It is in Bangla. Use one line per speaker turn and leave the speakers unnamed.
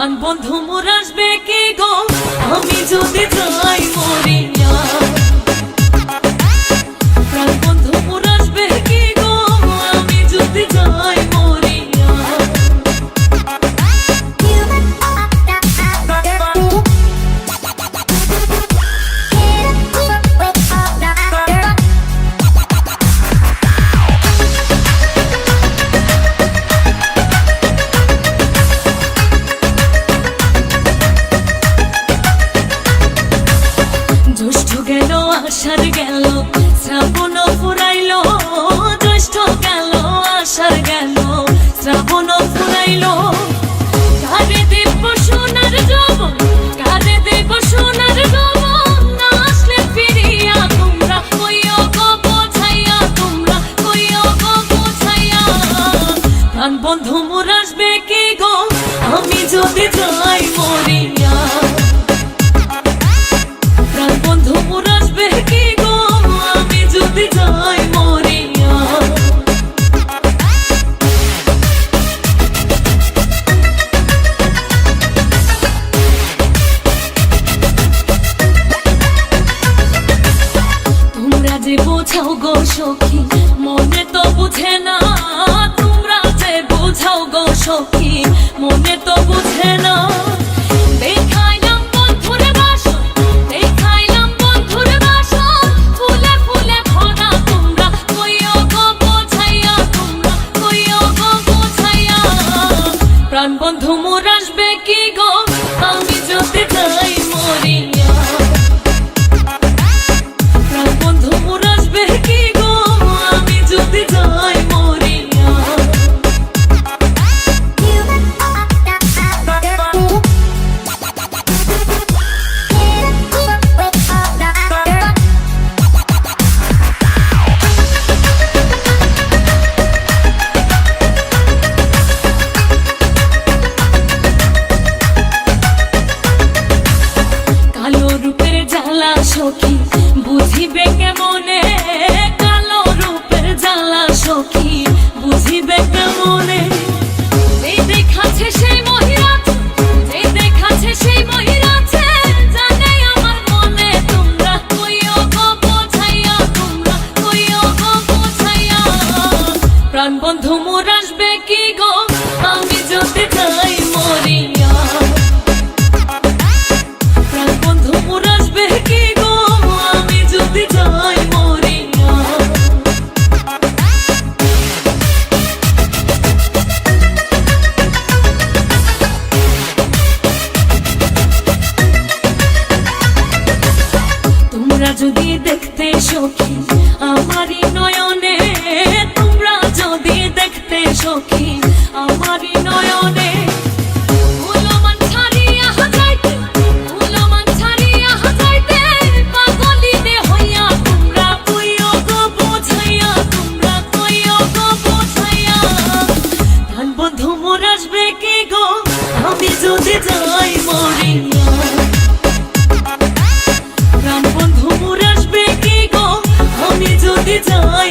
প্রাণ বন্ধু মোর আসবে কি গো আমি যদি যাই মরিয়া। প্রাণ বন্ধু মোর আসবে কি গো আমি যদি যাই মরিয়া। জ্যৈষ্ঠ গেল আষাঢ় গেল শ্রাবণ ফুরাইল, জ্যৈষ্ঠ গেল আষাঢ় গেল শ্রাবণ ফুরাইল। কারে দেব সোনার যৌবন, কারে দেব সোনার যৌবন, না আসলে ফিরিয়া তোমরা কইও গো বোঝাইয়া, তোমরা কইও গো বোঝাইয়া। প্রাণ বন্ধু মোর আসবে কি গো আমি যদি যাই মরিয়া। প্রাণ বন্ধু মোর আসবে কি গো আমি যদি যাই মরিয়া। তোমরা যে বোঝাও গো সখী মনে তো বুঝে না, তোমরা যে বোঝাও গো সখী মনে তো বুঝে না। দেখাইলাম বন্ধুরে বাসন, দেখাইলাম বন্ধুরে বাসন, ফুলে ফুলে ভরা তোমরা কইও গো বোঝাইয়া, তোমরা কইও গো বোঝাইয়া। প্রাণ বন্ধু মোর আসবে কি গো আমি যদি যাই মরিয়া। প্রাণ বন্ধু মোর আসবে কি গো আমি যদি যাই মরিয়া। কালো রূপের জ্বালা সখী বুঝিবে কেমনে, কালো রূপের জ্বালা সখী বুঝিবে কেমনে। যেই দেখাছে সেই মহিরাছে, যেই দেখাছে সেই মহিরাছে, জানে আমার মনে তোমরা কইও গো বোঝাইয়া, তোমরা কইও গো বোঝাইয়া। প্রাণ বন্ধু মোর আসবে কি গো আমি যদি যাই মরিয়া। প্রাণ বন্ধু মোর আসবে কি গো আমি যদি যাই মরিয়া। তোমরা যদি দেখতে সখী আমারই নয়নে, তোমরা যদি দেখতে সখী আমারই নয়নে। উলমান ছাড়িয়া যাইতে, উলমান ছাড়িয়া যাইতে, পাগলিনে হইয়া তোমরা কইও গো বোঝাইয়া, তোমরা কইও গো বোঝাইয়া। প্রাণ বন্ধু মোর আসবে কি গো আমি যদি যাই মরিয়া। প্রাণ বন্ধু মোর আসবে কি গো আমি যদি যাই